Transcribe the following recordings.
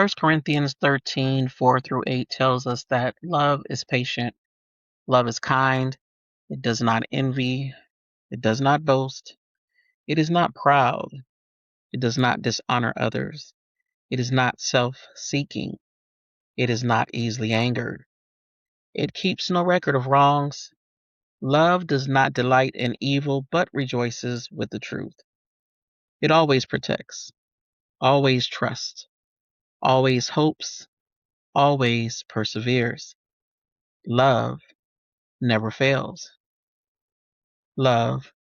First Corinthians 13:4-8 tells us that love is patient, love is kind, it does not envy, it does not boast, it is not proud, it does not dishonor others, it is not self seeking, it is not easily angered, it keeps no record of wrongs. Love does not delight in evil, but rejoices with the truth. It always protects, always trusts, always hopes, always perseveres. Love never fails. Love.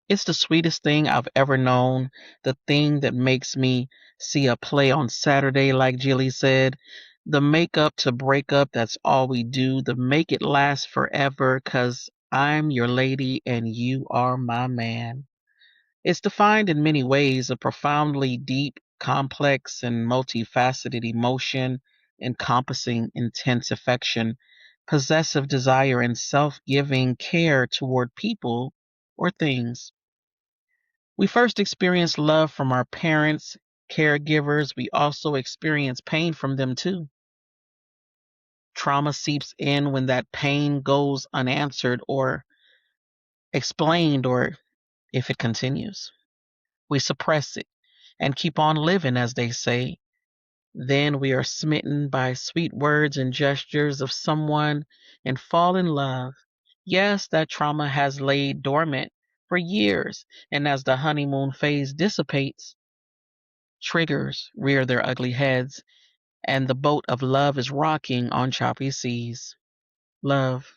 It's the sweetest thing I've ever known. The thing that makes me see a play on Saturday, like Jilly said. The make up to break up, that's all we do. The make it last forever, 'cause I'm your lady and you are my man. It's defined in many ways, a profoundly deep, complex, and multifaceted emotion encompassing intense affection, possessive desire, and self giving care toward people or things. We first experience love from our parents, caregivers. We also experience pain from them too. Trauma seeps in when that pain goes unanswered or explained, or if it continues. We suppress it and keep on living, as they say. Then we are smitten by sweet words and gestures of someone and fall in love. Yes, that trauma has laid dormant for years, and as the honeymoon phase dissipates, triggers rear their ugly heads, and the boat of love is rocking on choppy seas. Love.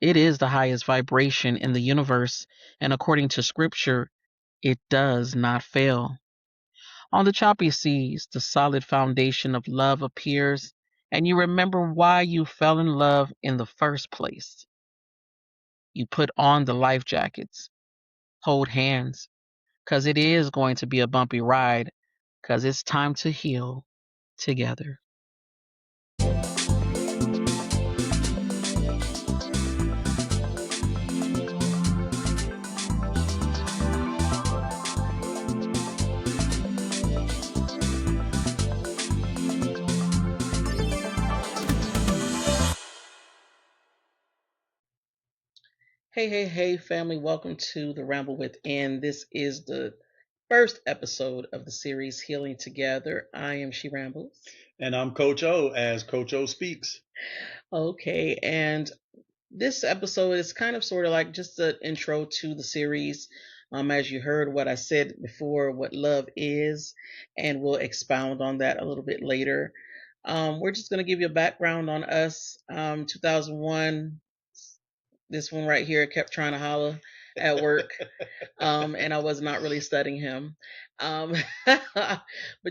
It is the highest vibration in the universe, and according to scripture, it does not fail. On the choppy seas, the solid foundation of love appears, and you remember why you fell in love in the first place. You put on the life jackets, hold hands, because it is going to be a bumpy ride, because it's time to heal together. Hey, hey, hey, family, welcome to the Ramble Within. This is the first episode of the series Healing Together. I am She Rambles. And I'm Coach O, as Coach O speaks. Okay, and this episode is kind of sort of like just an intro to the series. As you heard what I said before, what love is, and we'll expound on that a little bit later. We're just going to give you a background on us. 2001, this one right here kept trying to holler at work, and I was not really studying him. But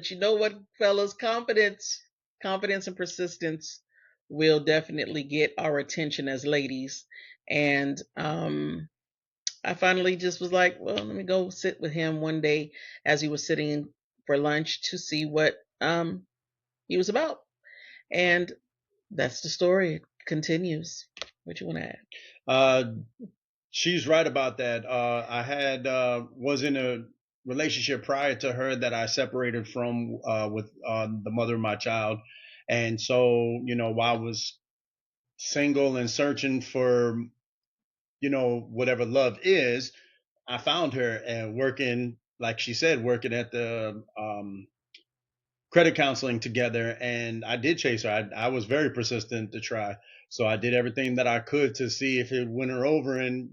you know what, fellas, confidence and persistence will definitely get our attention as ladies. And I finally just was like, well, let me go sit with him one day as he was sitting for lunch to see what he was about. And that's the story. It continues. What you want to add? She's right about that. I had was in a relationship prior to her that I separated from with the mother of my child, and so while I was single and searching for whatever love is, I found her and working, like she said, working at the credit counseling together, and I did chase her. I was very persistent to try. So I did everything that I could to see if it would win her over, and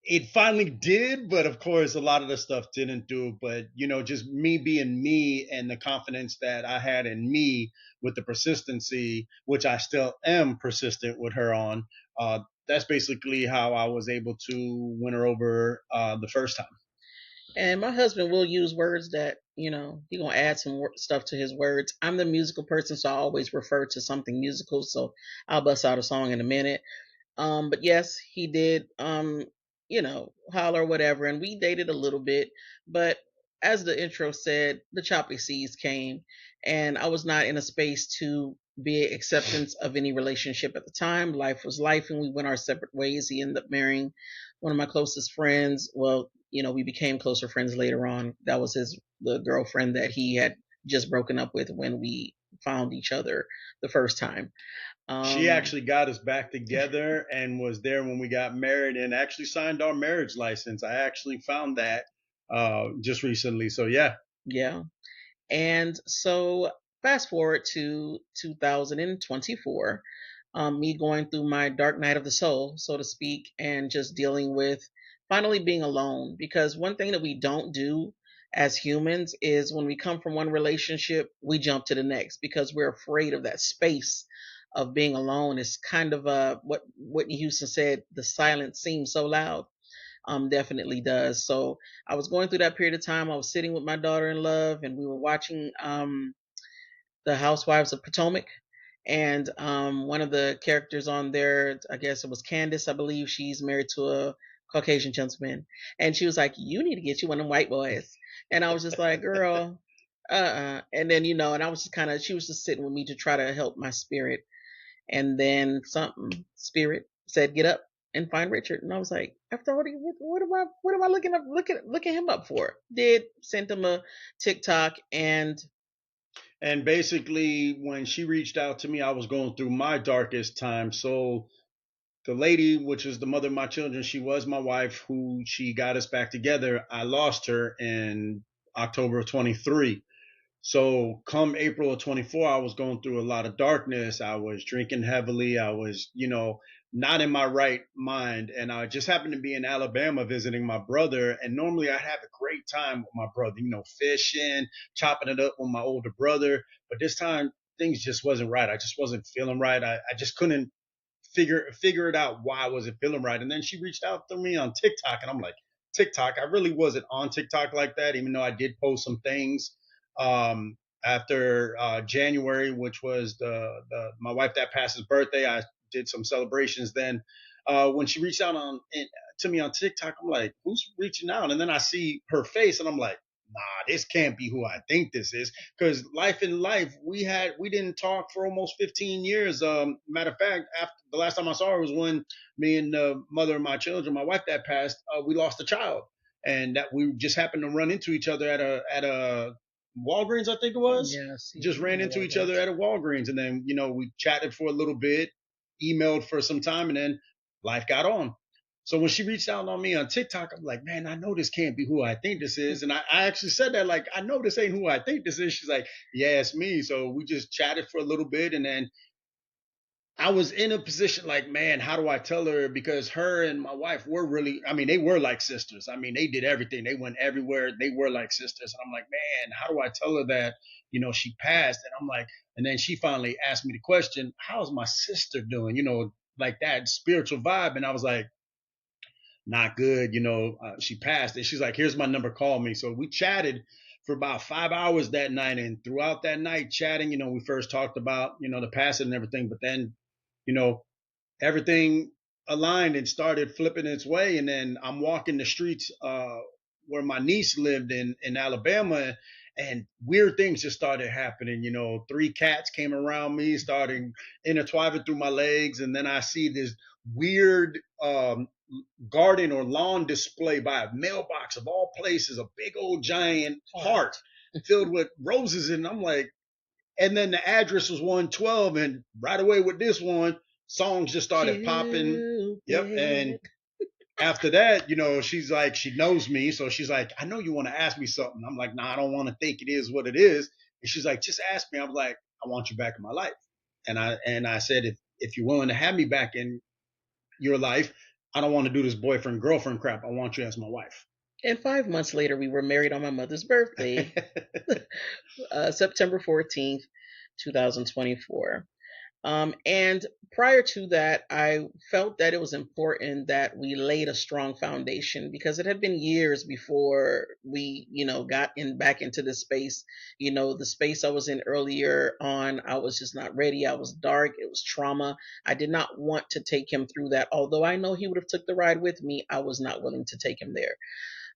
it finally did. But of course, a lot of the stuff didn't do. But just me being me and the confidence that I had in me with the persistency, which I still am persistent with her on. That's basically how I was able to win her over the first time. And my husband will use words that, he gonna add some stuff to his words. I'm the musical person, so I always refer to something musical. So I'll bust out a song in a minute. But yes, he did, holler or whatever, and we dated a little bit. But as the intro said, the choppy seas came, and I was not in a space to be acceptance of any relationship at the time. Life was life, and we went our separate ways. He ended up marrying one of my closest friends. Well, we became closer friends later on. That was the girlfriend that he had just broken up with when we found each other the first time. She Um, actually got us back together and was there when we got married and actually signed our marriage license. I actually found that just recently. So yeah. yeah. And so fast forward to 2024, me going through my dark night of the soul, so to speak, and just dealing with finally being alone. Because one thing that we don't do as humans is when we come from one relationship, we jump to the next because we're afraid of that space of being alone. It's kind of what Whitney Houston said, the silence seems so loud. Definitely does. So I was going through that period of time. I was sitting with my daughter in love, and we were watching the Housewives of Potomac. And one of the characters on there, I guess it was Candace, I believe, she's married to a Caucasian gentleman. And she was like, "You need to get you one of them white boys." And I was just like, "Girl, And then, and I was just kind of, she was just sitting with me to try to help my spirit. And then something, spirit said, "Get up and find Richard." And I was like, after all, what am I looking him up for? Did sent him a TikTok, and And basically, when she reached out to me, I was going through my darkest time. So the lady, which is the mother of my children, she was my wife, who she got us back together. I lost her in October of 23. So come April of 24, I was going through a lot of darkness. I was drinking heavily. I was, not in my right mind. And I just happened to be in Alabama visiting my brother. And normally I have a great time with my brother, fishing, chopping it up with my older brother. But this time things just wasn't right. I just wasn't feeling right. I just couldn't figure it out why I wasn't feeling right. And then she reached out to me on TikTok, and I'm like, TikTok? I really wasn't on TikTok like that, even though I did post some things. After January, which was the my wife that passes birthday, I did some celebrations then. When she reached out to me on TikTok, I'm like, who's reaching out? And then I see her face, and I'm like, nah, this can't be who I think this is. Because life in life, we didn't talk for almost 15 years. Matter of fact, after the last time I saw her was when me and the mother of my children, my wife that passed, we lost a child, and that we just happened to run into each other at a Walgreens, I think it was. yeah, see, Just ran yeah, into well, each other at a Walgreens, and then we chatted for a little bit, emailed for some time, and then life got on. So when she reached out on me on TikTok, I'm like, man, I know this can't be who I think this is. And I actually said that, like, I know this ain't who I think this is. She's like, yeah, it's me. So we just chatted for a little bit. And then I was in a position like, man, how do I tell her? Because her and my wife were really, I mean, they were like sisters. I mean, they did everything. They went everywhere. They were like sisters. And I'm like, man, how do I tell her that, she passed? And I'm like, and then she finally asked me the question, how's my sister doing? Like that spiritual vibe. And I was like, not good. She passed, and she's like, "Here's my number. Call me." So we chatted for about 5 hours that night, and throughout that night, chatting, we first talked about the passing and everything, but then you know everything aligned and started flipping its way. And then I'm walking the streets where my niece lived in Alabama, and weird things just started happening. Three cats came around me, starting intertwining through my legs, and then I see this weird garden or lawn display by a mailbox of all places, a big old giant heart filled with roses. And I'm like, and then the address was 112. And right away with this one, songs just started popping. Yep. And Cupid. after that, she's like, she knows me. So she's like, I know you want to ask me something. I'm like, nah, I don't want to think it is what it is. And she's like, just ask me. I'm like, I want you back in my life. And I said, if you're willing to have me back in your life, I don't want to do this boyfriend girlfriend crap. I want you as my wife. And 5 months later, we were married on my mother's birthday, September 14th, 2024. And prior to that, I felt that it was important that we laid a strong foundation because it had been years before we, got back into this space. The space I was in earlier on, I was just not ready. I was dark. It was trauma. I did not want to take him through that. Although I know he would have took the ride with me, I was not willing to take him there.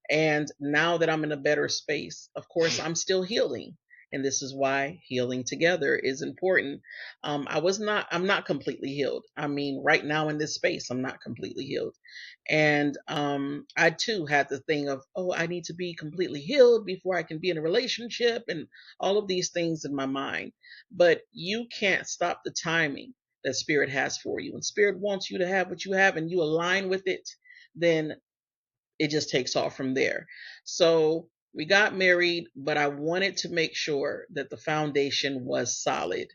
And now that I'm in a better space, of course, I'm still healing. And this is why healing together is important. I'm not completely healed. I mean, right now in this space, I'm not completely healed. And I too had the thing of, oh, I need to be completely healed before I can be in a relationship and all of these things in my mind. But you can't stop the timing that spirit has for you. And spirit wants you to have what you have and you align with it, then it just takes off from there. So we got married, but I wanted to make sure that the foundation was solid.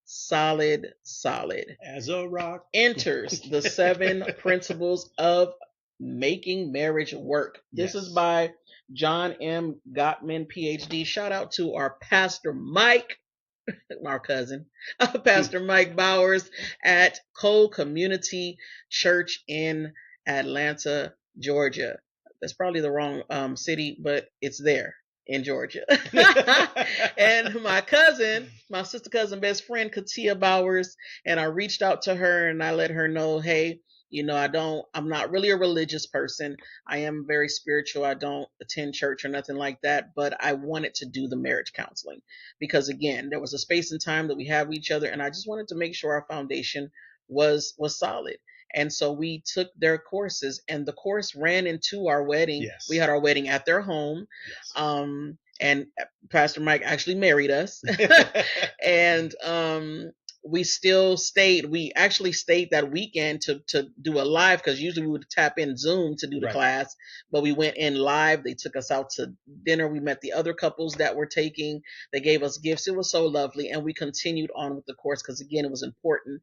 Solid, solid. As a rock. Enters the 7 principles of making marriage work. This is by John M. Gottman, PhD. Shout out to our pastor Mike, our cousin, Pastor Mike Bowers at Cole Community Church in Atlanta, Georgia. That's probably the wrong city, but it's there in Georgia. And my cousin, my sister cousin, best friend, Katia Bowers, and I reached out to her and I let her know, hey, I'm not really a religious person. I am very spiritual. I don't attend church or nothing like that, but I wanted to do the marriage counseling because again, there was a space and time that we have with each other, and I just wanted to make sure our foundation was solid. And so we took their courses, and the course ran into our wedding. Yes. We had our wedding at their home. Yes. And Pastor Mike actually married us. And we still stayed. We actually stayed that weekend to do a live because usually we would tap in Zoom to do the class, but we went in live. They took us out to dinner. We met the other couples that were taking. They gave us gifts. It was so lovely, and we continued on with the course because again, it was important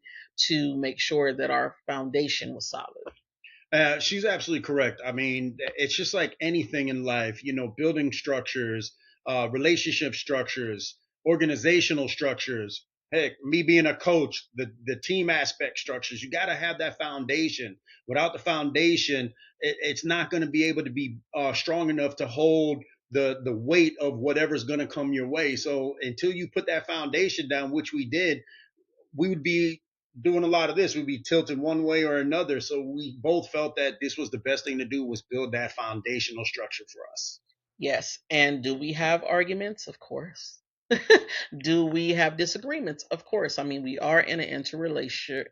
to make sure that our foundation was solid. She's absolutely correct. I mean, it's just like anything in life, building structures, relationship structures, organizational structures. Heck, me being a coach, the team aspect structures, you got to have that foundation. Without the foundation, it's not going to be able to be strong enough to hold the weight of whatever's going to come your way. So until you put that foundation down, which we did, we would be doing a lot of this. We'd be tilted one way or another. So we both felt that this was the best thing to do, was build that foundational structure for us. Yes. And do we have arguments? Of course. Do we have disagreements? Of course. I mean, we are in an interracial.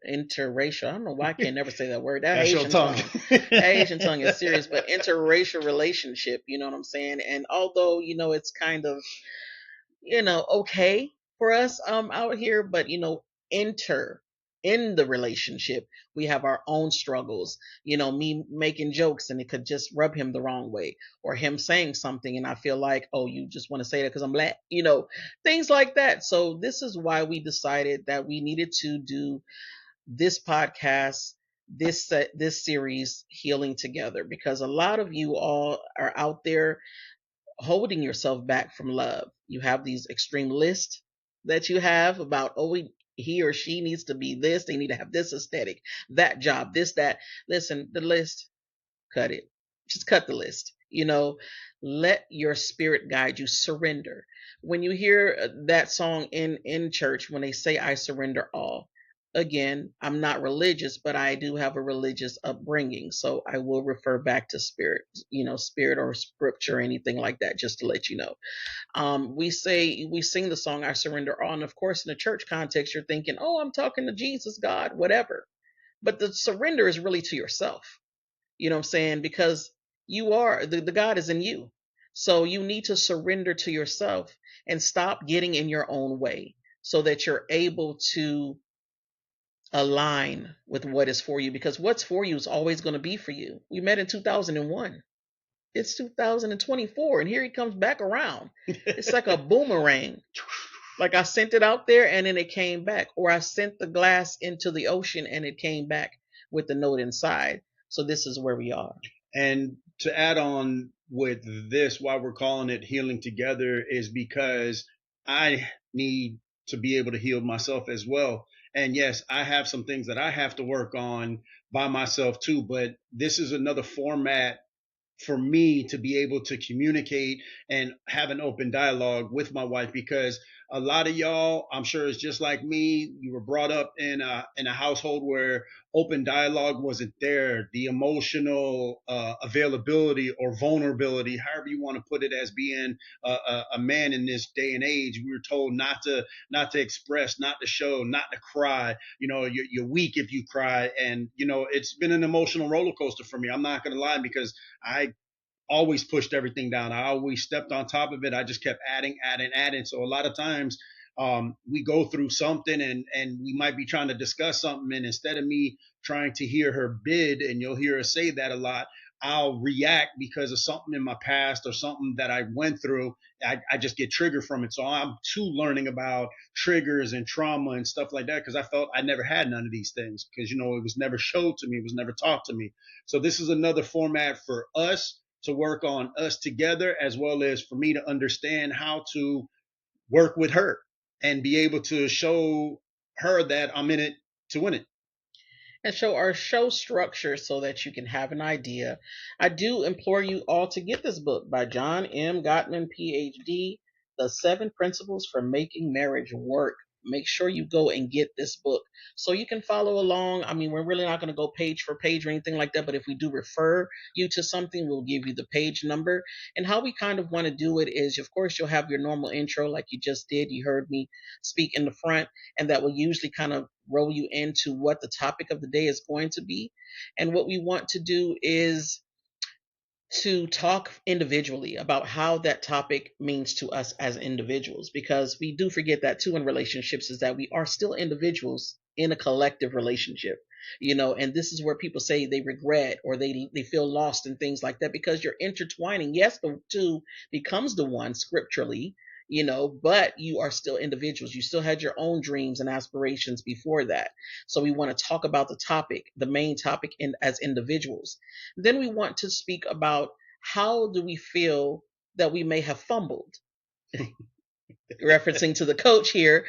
I don't know why I can never say that word. That Asian tongue. That Asian tongue is serious, but interracial relationship, you know what I'm saying? And although, it's kind of, okay for us out here, but enter in the relationship, we have our own struggles. Me making jokes and it could just rub him the wrong way, or him saying something and I feel like, oh, you just want to say that because I'm black, things like that. So this is why we decided that we needed to do this podcast, this series, Healing Together, because a lot of you all are out there holding yourself back from love. You have these extreme lists that you have about, oh, he or she needs to be this, they need to have this aesthetic, that job, this, that. Listen, the list, cut it. Just cut the list. Let your spirit guide you. Surrender. When you hear that song in church, when they say, I surrender all, again, I'm not religious, but I do have a religious upbringing. So I will refer back to spirit, spirit or scripture or anything like that, just to let you know. We sing the song, I surrender all. And of course, in the church context, you're thinking, oh, I'm talking to Jesus, God, whatever. But the surrender is really to yourself. You know what I'm saying? Because you are, the God is in you. So you need to surrender to yourself and stop getting in your own way so that you're able to align with what is for you, because what's for you is always going to be for you. We met in 2001. It's 2024 and here he comes back around. It's like a boomerang. Like I sent it out there and then it came back, or I sent the glass into the ocean and it came back with the note inside. So this is where we are. And to add on with this, why we're calling it Healing Together, is because I need to be able to heal myself as well. And yes, I have some things that I have to work on by myself too, but this is another format for me to be able to communicate and have an open dialogue with my wife, because a lot of y'all, I'm sure it's just like me. You were brought up in a household where open dialogue wasn't there. The emotional availability or vulnerability, however you want to put it, as being a man in this day and age, we were told not to express, not to show, not to cry. You're weak if you cry, and it's been an emotional roller coaster for me. I'm not going to lie, because I always pushed everything down. I always stepped on top of it. I just kept adding. So a lot of times we go through something, and we might be trying to discuss something, and instead of me trying to hear her bid, and you'll hear her say that a lot, I'll react because of something in my past or something that I went through. I just get triggered from it. So I'm too learning about triggers and trauma and stuff like that, because I felt I never had none of these things, because it was never showed to me, it was never taught to me. So this is another format for us to work on us together, as well as for me to understand how to work with her and be able to show her that I'm in it to win it. And show our show structure so that you can have an idea. I do implore you all to get this book by John M. Gottman, PhD, The Seven Principles for Making Marriage Work. Make sure you go and get this book so you can follow along. I mean, we're really not going to go page for page or anything like that, but if we do refer you to something, we'll give you the page number. And how we kind of want to do it is, of course, you'll have your normal intro like you just did. You heard me speak in the front, and that will usually kind of roll you into what the topic of the day is going to be. And what we want to do is to talk individually about how that topic means to us as individuals, because we do forget that too in relationships, is that we are still individuals in a collective relationship. And this is where people say they regret or they feel lost and things like that, because you're intertwining. Yes, the two becomes the one scripturally, but you are still individuals. You still had your own dreams and aspirations before that. So we want to talk about the main topic, as individuals. Then we want to speak about how do we feel that we may have fumbled, referencing to the coach here,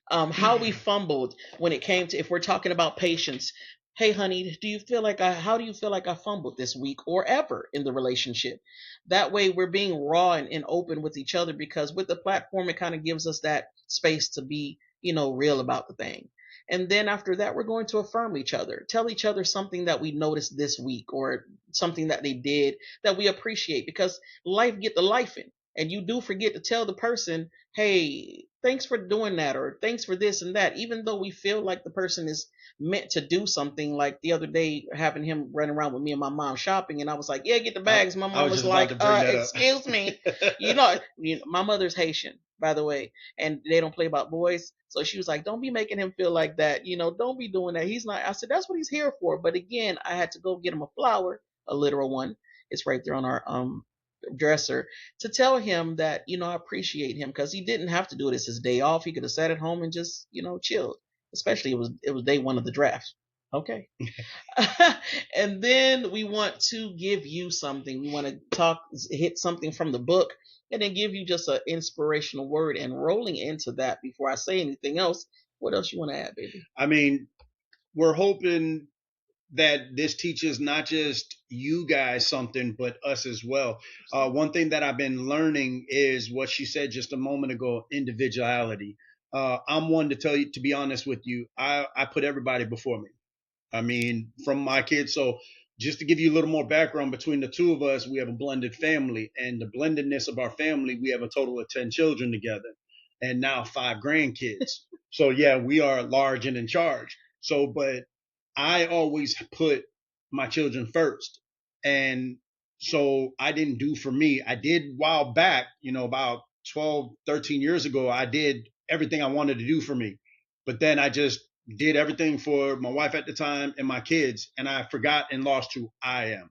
how we fumbled when it came to, if we're talking about patience. Hey, honey, how do you feel like I fumbled this week or ever in the relationship? That way we're being raw and open with each other, because with the platform, it kind of gives us that space to be, real about the thing. And then after that, we're going to affirm each other, tell each other something that we noticed this week or something that they did that we appreciate, because life get the life in. And you do forget to tell the person, hey, thanks for doing that, or thanks for this and that, even though we feel like the person is meant to do something. Like the other day, having him run around with me and my mom shopping, and I was like, yeah, get the I, bags. My I mom was was just about like, to bring that up. excuse me. My mother's Haitian, by the way, and they don't play about boys. So she was like, don't be making him feel like that. Don't be doing that. He's not. I said, that's what he's here for. But again, I had to go get him a flower, a literal one. It's right there on our dresser, to tell him that, I appreciate him, because he didn't have to do it. It's his day off. He could have sat at home and just, chilled. Especially it was day one of the draft. Okay. And then we want to give you something. We want to hit something from the book, and then give you just an inspirational word. And rolling into that, before I say anything else, what else you want to add, baby? I mean, we're hoping that this teaches not just you guys something, but us as well. One thing that I've been learning is what she said just a moment ago: individuality. I'm one to tell you, to be honest with you, I put everybody before me. I mean, from my kids. So just to give you a little more background, between the two of us, we have a blended family, and the blendedness of our family, we have a total of 10 children together, and now 5 grandkids. So yeah, we are large and in charge. So, but I always put my children first. And so I didn't do for me. I did a while back, about 12, 13 years ago, I did everything I wanted to do for me. But then I just did everything for my wife at the time and my kids, and I forgot and lost who I am.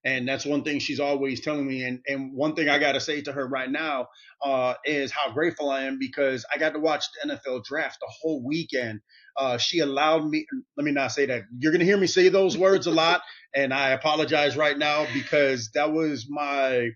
And that's one thing she's always telling me. And one thing I got to say to her right now is how grateful I am, because I got to watch the NFL draft the whole weekend. She allowed me, let me not say that. You're going to hear me say those words a lot. And I apologize right now, because that was my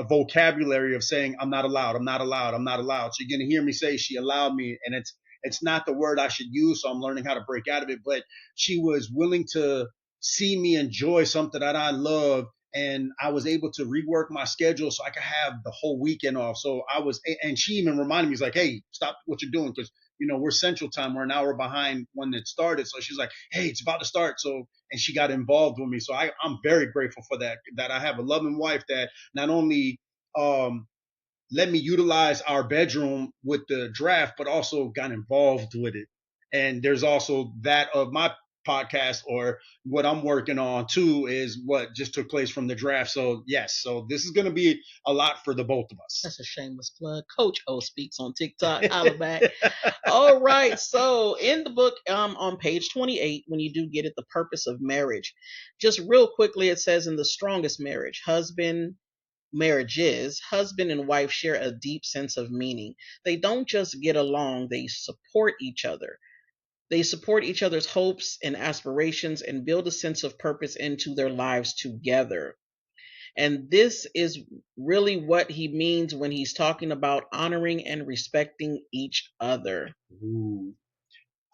vocabulary of saying, I'm not allowed, I'm not allowed, I'm not allowed. So you're going to hear me say she allowed me. And it's not the word I should use. So I'm learning how to break out of it. But she was willing to see me enjoy something that I love, and I was able to rework my schedule so I could have the whole weekend off. So I was, and she even reminded me, "He's like, hey, stop what you're doing, because we're Central Time, we're an hour behind when it started." So she's like, "Hey, it's about to start." So, and she got involved with me. So I'm very grateful for that. That I have a loving wife that not only um, let me utilize our bedroom with the draft, but also got involved with it. And there's also that of my podcast, or what I'm working on too, is what just took place from the draft. So yes, so this is going to be a lot for the both of us. That's a shameless plug. Coach O speaks on TikTok. Holla back. All right. So in the book, on page 28, when you do get it, the purpose of marriage, just real quickly, it says in the strongest marriages, husband and wife share a deep sense of meaning. They don't just get along, they support each other. They support each other's hopes and aspirations and build a sense of purpose into their lives together. And this is really what he means when he's talking about honoring and respecting each other. Ooh.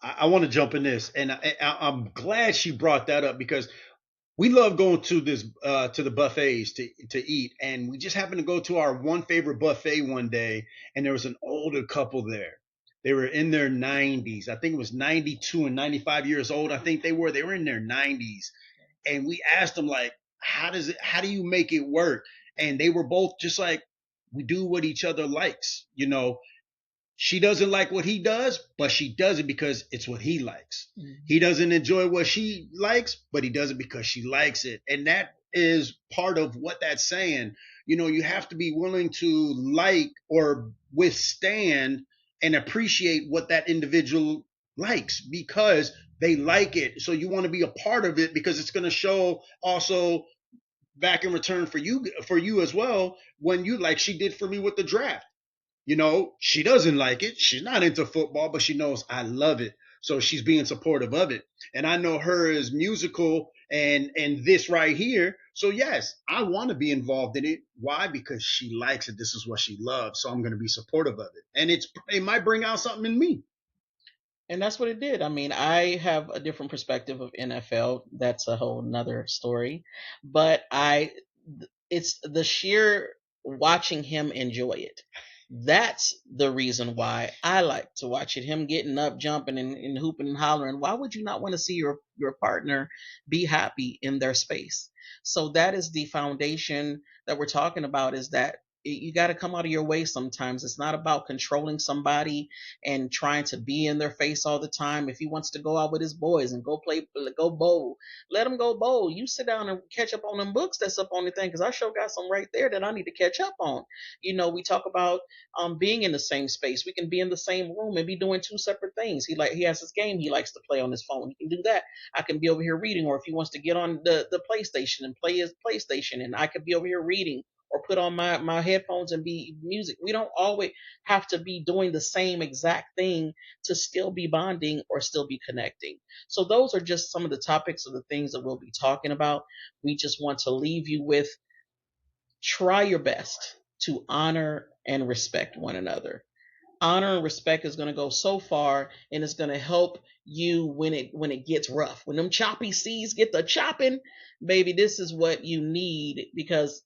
I want to jump in this, and I'm glad she brought that up, because we love going to this to the buffets to eat, and we just happened to go to our one favorite buffet one day, and there was an older couple there. They were in their 90s. I think it was 92 and 95 years old. I think they were in their 90s, and we asked them, like, how do you make it work? And they were both just like, we do what each other likes. She doesn't like what he does, but she does it because it's what he likes. Mm-hmm. He doesn't enjoy what she likes, but he does it because she likes it. And that is part of what that's saying. You have to be willing to like or withstand and appreciate what that individual likes, because they like it. So you want to be a part of it, because it's going to show also back in return for you as well, when you, like she did for me with the draft. She doesn't like it. She's not into football, but she knows I love it. So she's being supportive of it. And I know her is musical and this right here. So yes, I want to be involved in it. Why? Because she likes it. This is what she loves. So I'm going to be supportive of it. And it might bring out something in me. And that's what it did. I mean, I have a different perspective of NFL. That's a whole nother story. But it's the sheer watching him enjoy it. That's the reason why I like to watch it. Him getting up, jumping, and hooping and hollering. Why would you not want to see your partner be happy in their space? So that is the foundation that we're talking about. Is that you got to come out of your way sometimes. It's not about controlling somebody and trying to be in their face all the time. If he wants to go out with his boys and go bowl, let him go bowl. You sit down and catch up on them books that's up on the thing, because I sure got some right there that I need to catch up on. We talk about being in the same space. We can be in the same room and be doing two separate things. He has his game he likes to play on his phone. He can do that. I can be over here reading, or if he wants to get on the PlayStation and play his PlayStation, and I could be over here reading or put on my headphones and be music. We don't always have to be doing the same exact thing to still be bonding or still be connecting. So those are just some of the topics of the things that we'll be talking about. We just want to leave you with: try your best to honor and respect one another. Honor and respect is going to go so far, and it's going to help you when it gets rough. When them choppy seas get the chopping, baby, this is what you need, because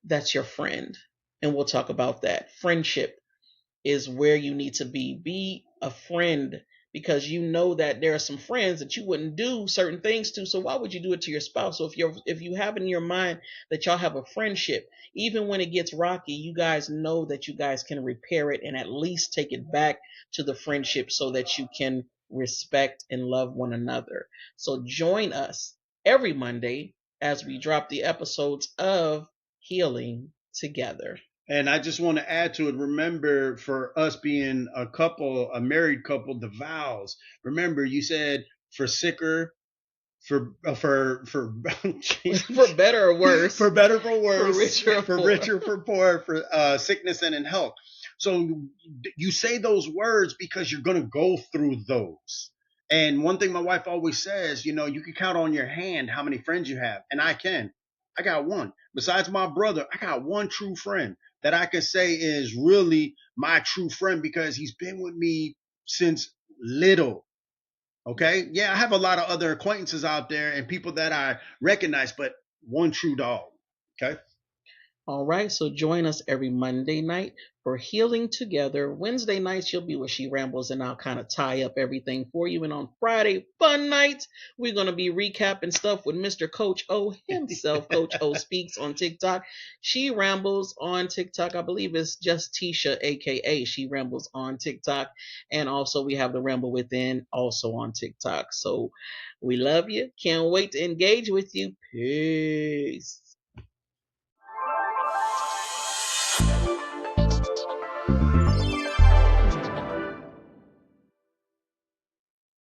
that's your friend. And we'll talk about that. Friendship is where you need to be. Be a friend, because you know that there are some friends that you wouldn't do certain things to. So why would you do it to your spouse? So if you have in your mind that y'all have a friendship, even when it gets rocky, you guys know that you guys can repair it and at least take it back to the friendship, so that you can respect and love one another. So join us every Monday as we drop the episodes of Healing Together. And I just want to add to it. Remember, for us being a couple, a married couple, the vows. Remember, you said for sicker, for for better or worse, for better for worse, for richer for poor, for sickness and in health. So you say those words because you're going to go through those. And one thing my wife always says, you can count on your hand how many friends you have, and I can. I got one. Besides my brother, I got one true friend that I can say is really my true friend, because he's been with me since little. Okay. Yeah, I have a lot of other acquaintances out there and people that I recognize, but one true dog. Okay. All right, so join us every Monday night for Healing Together. Wednesday nights, she'll be where she rambles, and I'll kind of tie up everything for you. And on Friday, fun nights, we're going to be recapping stuff with Mr. Coach O himself. Coach O speaks on TikTok. She rambles on TikTok. I believe it's just Tisha, aka She Rambles on TikTok. And also, we have the Ramble Within also on TikTok. So we love you. Can't wait to engage with you. Peace.